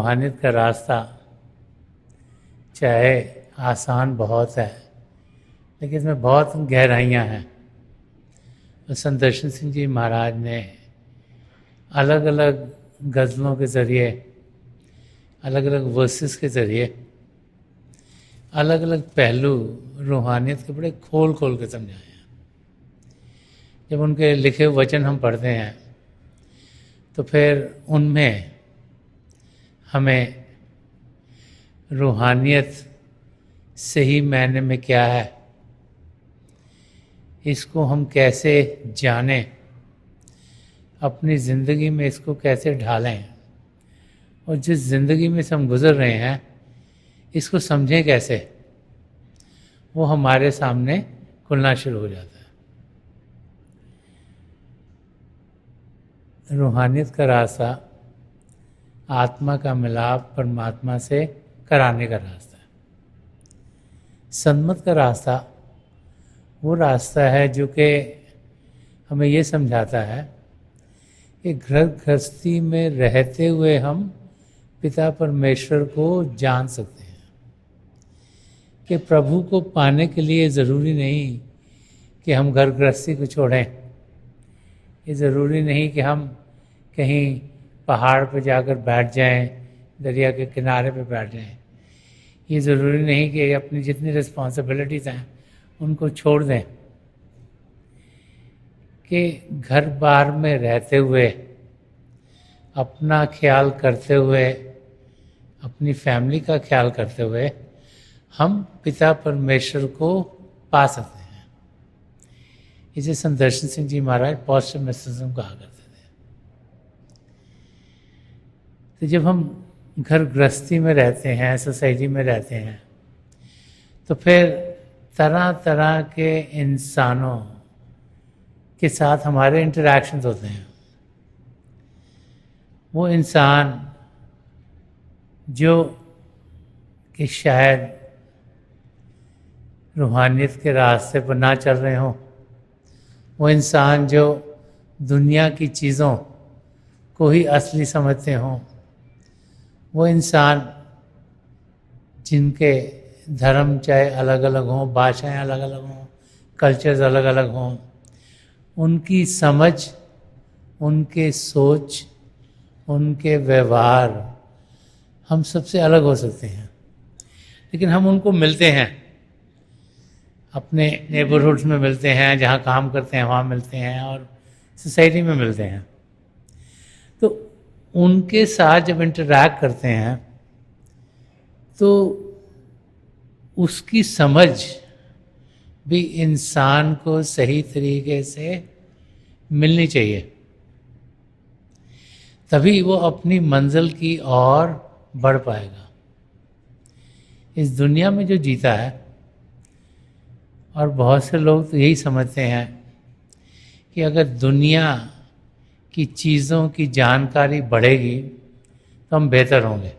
रूहानियत का रास्ता चाहे आसान बहुत है, लेकिन इसमें बहुत गहराइयाँ हैं। तो संत दर्शन सिंह जी महाराज ने अलग अलग गज़लों के ज़रिए, अलग अलग वर्सेस के ज़रिए अलग अलग पहलू रूहानियत के बड़े खोल खोल के समझाए हैं। जब उनके लिखे हुए वचन हम पढ़ते हैं तो फिर उनमें हमें रूहानियत सही मायने में क्या है, इसको हम कैसे जानें, अपनी ज़िंदगी में इसको कैसे ढालें, और जिस ज़िंदगी में से हम गुज़र रहे हैं इसको समझें कैसे, वो हमारे सामने खुलना शुरू हो जाता है। रूहानियत का रास्ता आत्मा का मिलाप परमात्मा से कराने का रास्ता है। सन्मत का रास्ता वो रास्ता है जो कि हमें ये समझाता है कि घर गृहस्थी में रहते हुए हम पिता परमेश्वर को जान सकते हैं, कि प्रभु को पाने के लिए ज़रूरी नहीं कि हम घर गृहस्थी को छोड़ें। ये ज़रूरी नहीं कि हम कहीं पहाड़ पर जाकर बैठ जाएं, दरिया के किनारे पे बैठ जाएं। ये ज़रूरी नहीं कि अपनी जितनी रिस्पॉन्सिबिलिटीज़ हैं उनको छोड़ दें। कि घर बार में रहते हुए, अपना ख्याल करते हुए, अपनी फैमिली का ख्याल करते हुए हम पिता परमेश्वर को पा सकते हैं। इसे संत दर्शन सिंह जी महाराज पॉजिटिव मिस्टिसिज्म कहा करते थे। तो जब हम घर गृहस्थी में रहते हैं, सोसाइटी में रहते हैं, तो फिर तरह तरह के इंसानों के साथ हमारे इंटरैक्शंस होते हैं। वो इंसान जो कि शायद रूहानियत के रास्ते पर ना चल रहे हों, वो इंसान जो दुनिया की चीज़ों को ही असली समझते हों, वो इंसान जिनके धर्म चाहे अलग अलग हों, भाषाएं अलग अलग हों, कल्चर्स अलग अलग हों, उनकी समझ, उनके सोच, उनके व्यवहार हम सबसे अलग हो सकते हैं। लेकिन हम उनको मिलते हैं, अपने नेबरहुड्स में मिलते हैं, जहाँ काम करते हैं वहाँ मिलते हैं, और सोसाइटी में मिलते हैं। तो उनके साथ जब इंटरैक्ट करते हैं तो उसकी समझ भी इंसान को सही तरीके से मिलनी चाहिए, तभी वो अपनी मंजिल की ओर बढ़ पाएगा। इस दुनिया में जो जीता है, और बहुत से लोग तो यही समझते हैं कि अगर दुनिया की चीज़ों की जानकारी बढ़ेगी तो हम बेहतर होंगे।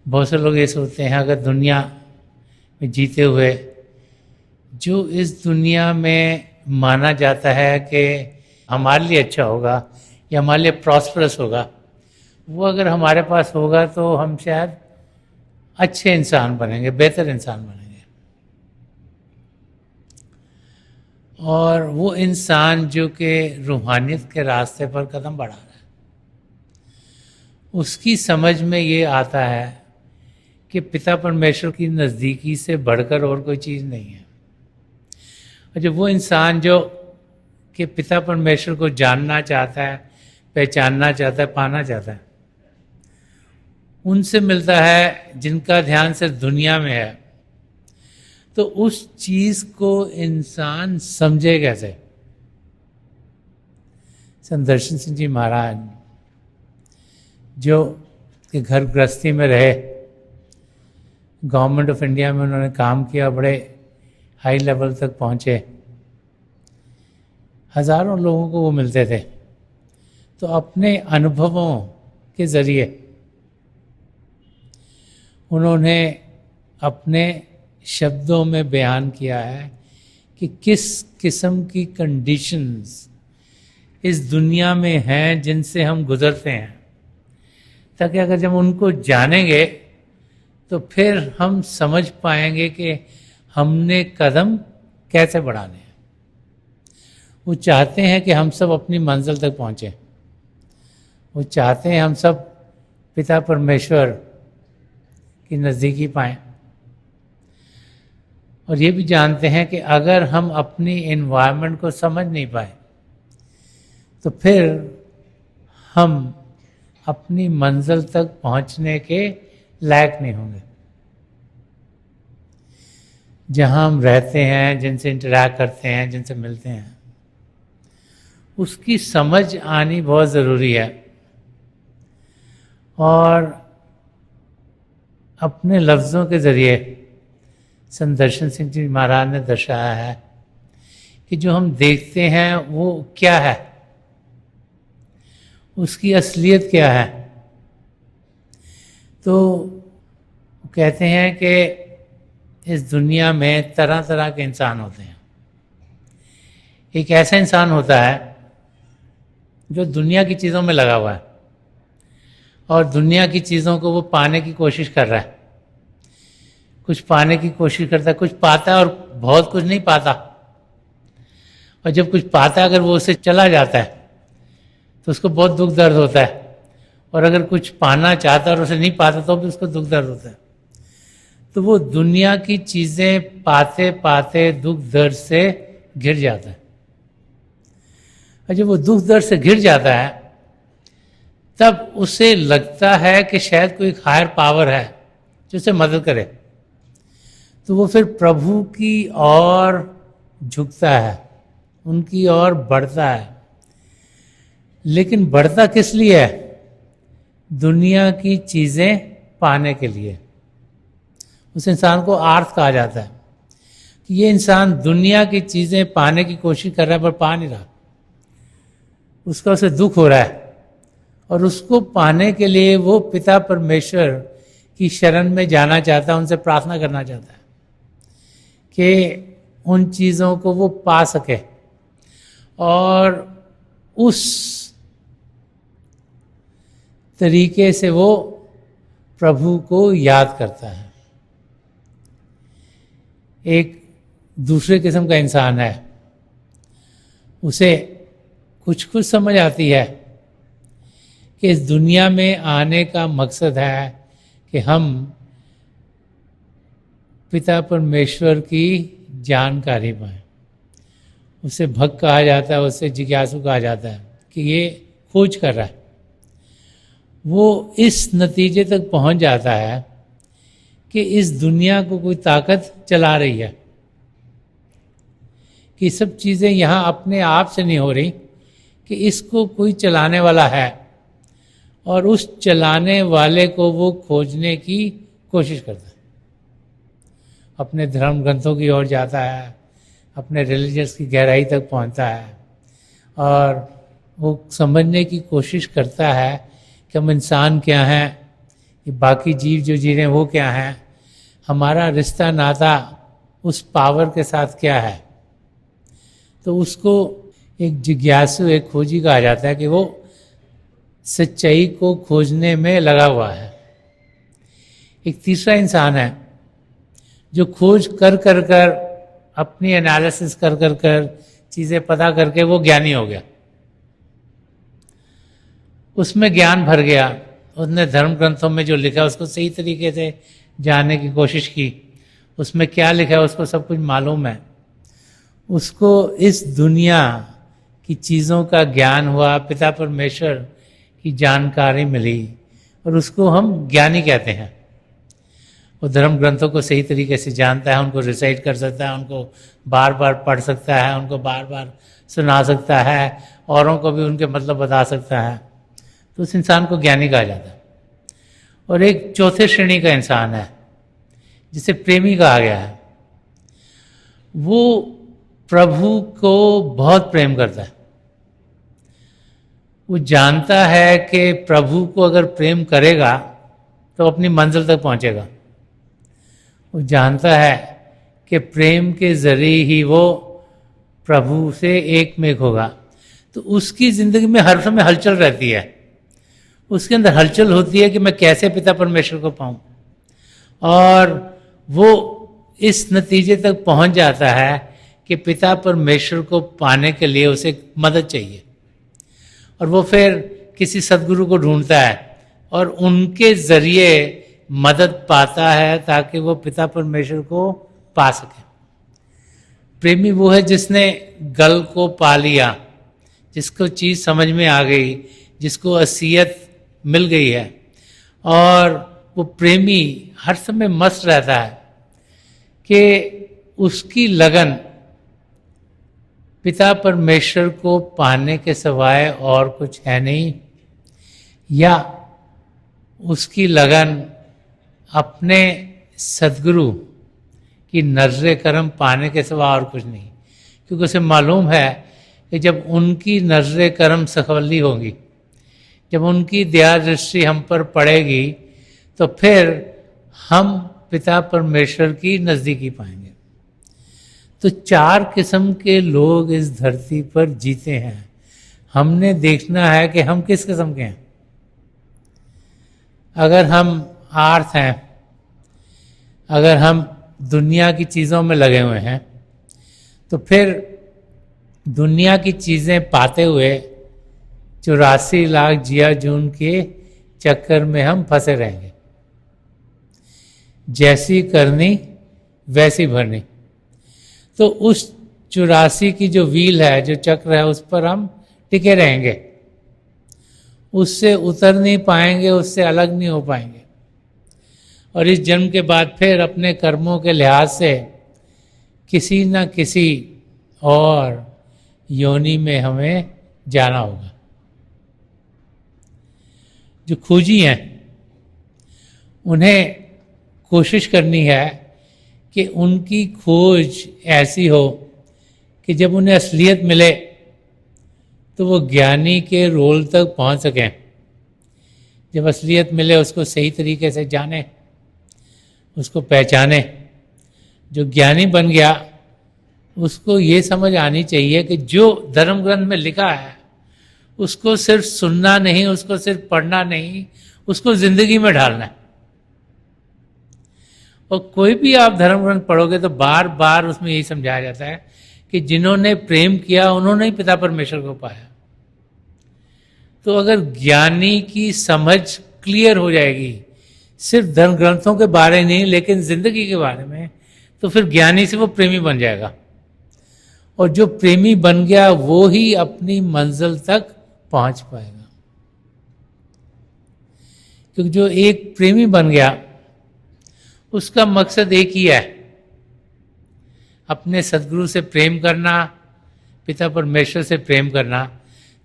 बहुत से लोग ये सोचते हैं अगर दुनिया में जीते हुए जो इस दुनिया में माना जाता है कि हमारे लिए अच्छा होगा या हमारे लिए प्रॉस्परस होगा, वो अगर हमारे पास होगा तो हम शायद अच्छे इंसान बनेंगे, बेहतर इंसान बनेंगे। और वो इंसान जो कि रूहानियत के रास्ते पर कदम बढ़ा रहा है, उसकी समझ में ये आता है कि पिता परमेश्वर की नज़दीकी से बढ़कर और कोई चीज़ नहीं है। और जब वो इंसान जो कि पिता परमेश्वर को जानना चाहता है, पहचानना चाहता है, पाना चाहता है, उनसे मिलता है जिनका ध्यान सिर्फ दुनिया में है, तो उस चीज़ को इंसान समझे कैसे। संत दर्शन सिंह जी महाराज जो कि घर गृहस्थी में रहे, गवर्नमेंट ऑफ इंडिया में उन्होंने काम किया, बड़े हाई लेवल तक पहुँचे, हज़ारों लोगों को वो मिलते थे। तो अपने अनुभवों के ज़रिए उन्होंने अपने शब्दों में बयान किया है कि किस किस्म की कंडीशंस इस दुनिया में हैं जिनसे हम गुज़रते हैं, ताकि अगर जब उनको जानेंगे तो फिर हम समझ पाएंगे कि हमने कदम कैसे बढ़ाने हैं। वो चाहते हैं कि हम सब अपनी मंजिल तक पहुँचें। वो चाहते हैं हम सब पिता परमेश्वर की नज़दीकी पाएं। और ये भी जानते हैं कि अगर हम अपनी एनवायरनमेंट को समझ नहीं पाए तो फिर हम अपनी मंजिल तक पहुंचने के लायक नहीं होंगे। जहां हम रहते हैं, जिनसे इंटरैक्ट करते हैं, जिनसे मिलते हैं, उसकी समझ आनी बहुत ज़रूरी है। और अपने लफ्ज़ों के ज़रिए संदर्शन सिंह जी महाराज ने दर्शाया है कि जो हम देखते हैं वो क्या है, उसकी असलियत क्या है। तो कहते हैं कि इस दुनिया में तरह तरह के इंसान होते हैं। एक ऐसा इंसान होता है जो दुनिया की चीज़ों में लगा हुआ है और दुनिया की चीज़ों को वो पाने की कोशिश कर रहा है। कुछ पाने की कोशिश करता है, कुछ पाता है और बहुत कुछ नहीं पाता। और जब कुछ पाता है, अगर वो उससे चला जाता है तो उसको बहुत दुख दर्द होता है। और अगर कुछ पाना चाहता है और उसे नहीं पाता तो भी उसको दुख दर्द होता है। तो वो दुनिया की चीज़ें पाते पाते दुख दर्द से घिर जाता है। और जब वो दुख दर्द से घिर जाता है तब उसे लगता है कि शायद कोई हायर पावर है जो उसे मदद करे। तो वो फिर प्रभु की ओर झुकता है, उनकी ओर बढ़ता है। लेकिन बढ़ता किस लिए है? दुनिया की चीज़ें पाने के लिए। उस इंसान को आर्थ कहा जाता है कि ये इंसान दुनिया की चीज़ें पाने की कोशिश कर रहा है पर पा नहीं रहा। उसका उसे दुख हो रहा है और उसको पाने के लिए वो पिता परमेश्वर की शरण में जाना चाहता है, उनसे प्रार्थना करना चाहता है कि उन चीज़ों को वो पा सके। और उस तरीके से वो प्रभु को याद करता है। एक दूसरे किस्म का इंसान है, उसे कुछ कुछ समझ आती है कि इस दुनिया में आने का मकसद है कि हम पिता परमेश्वर की जानकारी पाएं। उसे भक्त कहा जाता है, उसे जिज्ञासु कहा जाता है कि ये खोज कर रहा है। वो इस नतीजे तक पहुंच जाता है कि इस दुनिया को कोई ताकत चला रही है, कि सब चीज़ें यहाँ अपने आप से नहीं हो रही, कि इसको कोई चलाने वाला है और उस चलाने वाले को वो खोजने की कोशिश करता है। अपने धर्म ग्रंथों की ओर जाता है, अपने रिलीजियस की गहराई तक पहुंचता है और वो समझने की कोशिश करता है कि हम इंसान क्या हैं, ये बाकी जीव जो जी रहे हैं वो क्या हैं, हमारा रिश्ता नाता उस पावर के साथ क्या है। तो उसको एक जिज्ञासु, एक खोजी कहा जाता है कि वो सच्चाई को खोजने में लगा हुआ है। एक तीसरा इंसान है जो खोज कर कर कर, अपनी एनालिसिस कर कर कर, चीज़ें पता करके वो ज्ञानी हो गया। उसमें ज्ञान भर गया, उसने धर्म ग्रंथों में जो लिखा उसको सही तरीके से जानने की कोशिश की। उसमें क्या लिखा है उसको सब कुछ मालूम है। उसको इस दुनिया की चीज़ों का ज्ञान हुआ, पिता परमेश्वर की जानकारी मिली और उसको हम ज्ञानी कहते हैं। वो धर्म ग्रंथों को सही तरीके से जानता है, उनको रिसाइट कर सकता है, उनको बार बार पढ़ सकता है, उनको बार बार सुना सकता है, औरों को भी उनके मतलब बता सकता है। तो उस इंसान को ज्ञानी कहा जाता है। और एक चौथे श्रेणी का इंसान है जिसे प्रेमी कहा गया है। वो प्रभु को बहुत प्रेम करता है। वो जानता है कि प्रभु को अगर प्रेम करेगा तो अपनी मंजिल तक पहुंचेगा। वो जानता है कि प्रेम के जरिए ही वो प्रभु से एक में एक होगा। तो उसकी ज़िंदगी में हर समय हलचल रहती है। उसके अंदर हलचल होती है कि मैं कैसे पिता परमेश्वर को पाऊं, और वो इस नतीजे तक पहुंच जाता है कि पिता परमेश्वर को पाने के लिए उसे मदद चाहिए, और वो फिर किसी सदगुरु को ढूंढता है और उनके जरिए मदद पाता है ताकि वो पिता परमेश्वर को पा सके। प्रेमी वो है जिसने गल को पा लिया, जिसको चीज़ समझ में आ गई, जिसको असियत मिल गई है, और वो प्रेमी हर समय मस्त रहता है कि उसकी लगन पिता परमेश्वर को पाने के सिवाय और कुछ है नहीं, या उसकी लगन अपने सदगुरु की नजर करम पाने के सिवा और कुछ नहीं, क्योंकि उसे मालूम है कि जब उनकी नजर करम सखवली होगी, जब उनकी दया दृष्टि हम पर पड़ेगी, तो फिर हम पिता परमेश्वर की नज़दीकी पाएंगे। तो 4 किस्म के लोग इस धरती पर जीते हैं। हमने देखना है कि हम किस किस्म के हैं। अगर हम आर्थ हैं, अगर हम दुनिया की चीज़ों में लगे हुए हैं, तो फिर दुनिया की चीज़ें पाते हुए 84 लाख जिया जून के चक्कर में हम फंसे रहेंगे। जैसी करनी वैसी भरनी। तो उस 84 की जो व्हील है, जो चक्र है, उस पर हम टिके रहेंगे, उससे उतर नहीं पाएंगे, उससे अलग नहीं हो पाएंगे। और इस जन्म के बाद फिर अपने कर्मों के लिहाज से किसी न किसी और योनि में हमें जाना होगा। जो खोजी हैं उन्हें कोशिश करनी है कि उनकी खोज ऐसी हो कि जब उन्हें असलियत मिले तो वो ज्ञानी के रोल तक पहुंच सकें। जब असलियत मिले उसको सही तरीके से जाने, उसको पहचाने। जो ज्ञानी बन गया उसको ये समझ आनी चाहिए कि जो धर्म ग्रंथ में लिखा है उसको सिर्फ सुनना नहीं, उसको सिर्फ पढ़ना नहीं, उसको जिंदगी में ढालना है। और कोई भी आप धर्म ग्रंथ पढ़ोगे तो बार बार उसमें यही समझाया जाता है कि जिन्होंने प्रेम किया उन्होंने ही पिता परमेश्वर को पाया। तो अगर ज्ञानी की समझ क्लियर हो जाएगी सिर्फ धर्म ग्रंथों के बारे नहीं लेकिन जिंदगी के बारे में, तो फिर ज्ञानी से वो प्रेमी बन जाएगा। और जो प्रेमी बन गया वो ही अपनी मंजिल तक पहुंच पाएगा। क्योंकि जो एक प्रेमी बन गया उसका मकसद एक ही है, अपने सदगुरु से प्रेम करना, पिता परमेश्वर से प्रेम करना,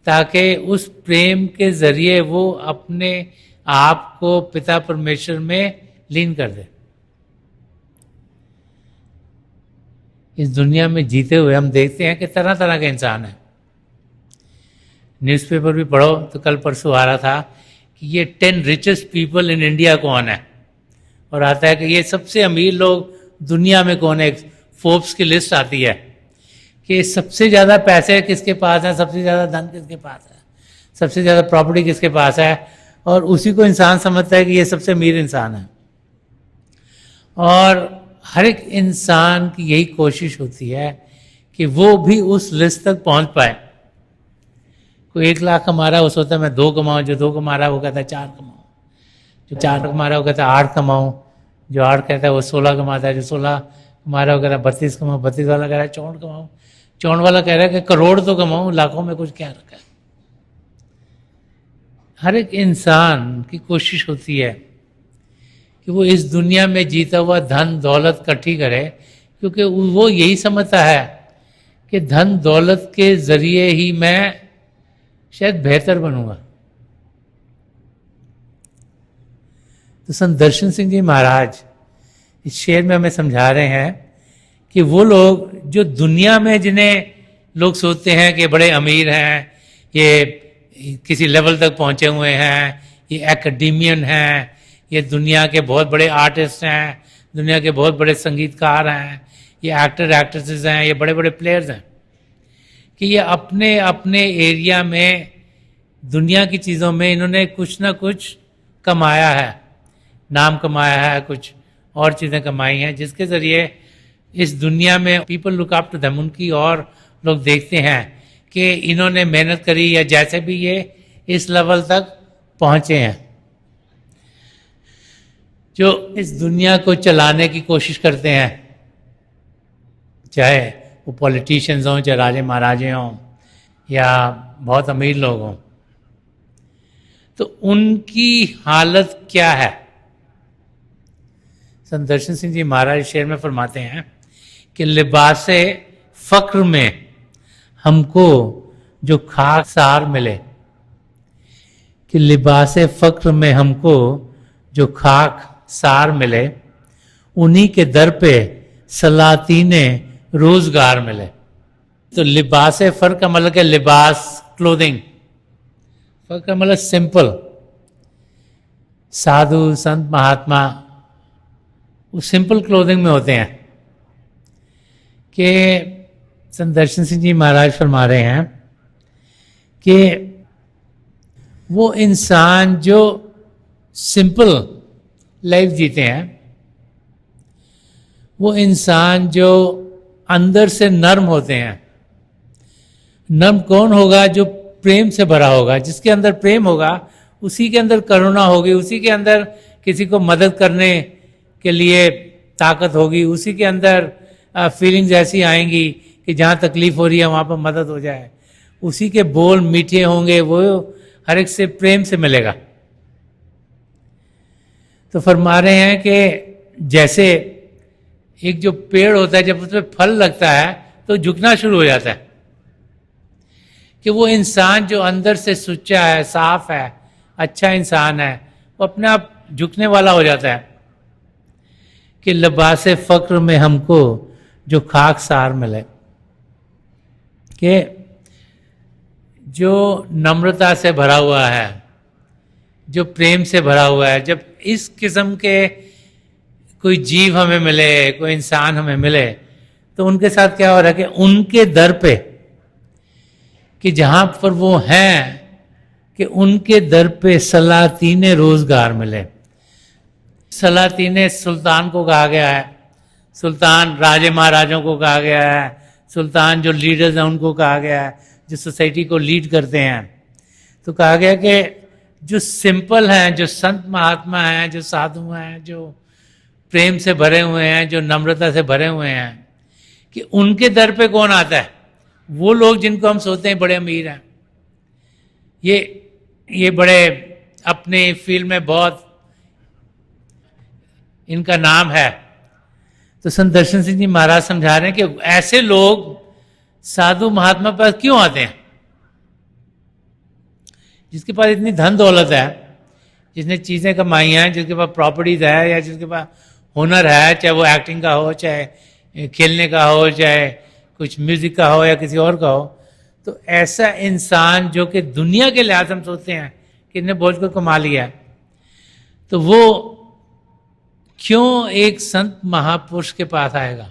ताकि उस प्रेम के जरिए वो अपने आप को पिता परमेश्वर में लीन कर दे। इस दुनिया में जीते हुए हम देखते हैं कि तरह तरह के इंसान हैं। न्यूज़पेपर भी पढ़ो तो कल परसों आ रहा था कि ये 10 रिचेस्ट पीपल इन इंडिया कौन है, और आता है कि ये सबसे अमीर लोग दुनिया में कौन है। फोर्ब्स की लिस्ट आती है कि सबसे ज़्यादा पैसे किसके पास हैं, सबसे ज़्यादा धन किसके पास है, सबसे ज़्यादा प्रॉपर्टी किसके पास है, और उसी को इंसान समझता है कि ये सबसे अमीर इंसान है। और हर एक इंसान की यही कोशिश होती है कि वो भी उस लिस्ट तक पहुंच पाए। कोई 1 लाख कमा रहा है वो सोचता है मैं 2 कमाऊँ, जो 2 कमा रहा है वो कहता है 4 कमाऊँ, जो 4 कमा रहा है वो कहता है 8 कमाऊँ, जो 8 कहता है वो 16 कमाता है, जो 16 कमा रहा है वो कहता है 32 कमाऊँ, 32 वाला कह रहा है 64 कमाऊँ, 64 वाला कह रहा है कि करोड़ तो कमाऊँ, लाखों में कुछ क्या रखा है। हर एक इंसान की कोशिश होती है कि वो इस दुनिया में जीता हुआ धन दौलत इकट्ठी करे, क्योंकि वो यही समझता है कि धन दौलत के जरिए ही मैं शायद बेहतर बनूंगा। तो संत दर्शन सिंह जी महाराज इस शेर में हमें समझा रहे हैं कि वो लोग जो दुनिया में जिन्हें लोग सोचते हैं कि बड़े अमीर हैं, ये किसी लेवल तक पहुंचे हुए हैं, ये एकेडमियन हैं, ये दुनिया के बहुत बड़े आर्टिस्ट हैं, दुनिया के बहुत बड़े संगीतकार हैं, ये एक्टर एक्ट्रेसेस हैं, ये बड़े बड़े प्लेयर्स हैं, कि ये अपने अपने एरिया में दुनिया की चीज़ों में इन्होंने कुछ ना कुछ कमाया है, नाम कमाया है, कुछ और चीज़ें कमाई हैं, जिसके ज़रिए इस दुनिया में people look up to them, उनकी और लोग देखते हैं कि इन्होंने मेहनत करी या जैसे भी ये इस लेवल तक पहुँचे हैं। जो इस दुनिया को चलाने की कोशिश करते हैं, चाहे वो पॉलिटिशियंस हों, चाहे राजे महाराजे हों या बहुत अमीर लोग हों, तो उनकी हालत क्या है। संत दर्शन सिंह जी महाराज शेर में फरमाते हैं कि लिबासे फक्र में हमको जो खाक सार मिले, कि लिबासे फक्र में हमको जो खाक सार मिले, उन्हीं के दर पे सलातीने रोजगार मिले। तो लिबास फर्क का मतलब क्या, लिबास क्लोथिंग, फर्क का मतलब सिंपल। साधु संत महात्मा वो सिंपल क्लोथिंग में होते हैं। कि संत दर्शन सिंह जी महाराज फरमा रहे हैं कि वो इंसान जो सिंपल लाइफ जीते हैं, वो इंसान जो अंदर से नर्म होते हैं। नर्म कौन होगा? जो प्रेम से भरा होगा। जिसके अंदर प्रेम होगा उसी के अंदर करुणा होगी, उसी के अंदर किसी को मदद करने के लिए ताकत होगी, उसी के अंदर फीलिंग्स ऐसी आएंगी कि जहाँ तकलीफ हो रही है वहाँ पर मदद हो जाए, उसी के बोल मीठे होंगे, वो हर एक से प्रेम से मिलेगा। तो फरमा रहे हैं कि जैसे एक जो पेड़ होता है, जब उसमें फल लगता है तो झुकना शुरू हो जाता है, कि वो इंसान जो अंदर से सुच्चा है, साफ है, अच्छा इंसान है, वो अपने आप झुकने वाला हो जाता है। कि लिबासे फक्र में हमको जो खाक सार मिले, कि जो नम्रता से भरा हुआ है, जो प्रेम से भरा हुआ है, जब इस किस्म के कोई जीव हमें मिले, कोई इंसान हमें मिले, तो उनके साथ क्या हो रहा है कि उनके दर पे, कि जहां पर वो हैं, कि उनके दर पे सलातीने रोजगार मिले। सलातीने सुल्तान को कहा गया है, सुल्तान राजे महाराजों को कहा गया है, सुल्तान जो लीडर्स हैं उनको कहा गया है, जो सोसाइटी को लीड करते हैं। तो कहा गया कि जो सिंपल हैं, जो संत महात्मा हैं, जो साधु हैं, जो प्रेम से भरे हुए हैं, जो नम्रता से भरे हुए हैं, कि उनके दर पे कौन आता है? वो लोग जिनको हम सोचते हैं बड़े अमीर हैं, ये बड़े अपने फील्ड में बहुत इनका नाम है। तो संत दर्शन सिंह जी महाराज समझा रहे हैं कि ऐसे लोग साधु महात्मा पास क्यों आते हैं? जिसके पास इतनी धन दौलत है, जिसने चीज़ें कमाई हैं, जिसके पास प्रॉपर्टीज है, या जिसके पास हुनर है, चाहे वो एक्टिंग का हो, चाहे खेलने का हो, चाहे कुछ म्यूजिक का हो या किसी और का हो, तो ऐसा इंसान जो कि दुनिया के लिहाज हम सोचते हैं कि इन्हें बहुत को कमा लिया है, तो वो क्यों एक संत महापुरुष के पास आएगा?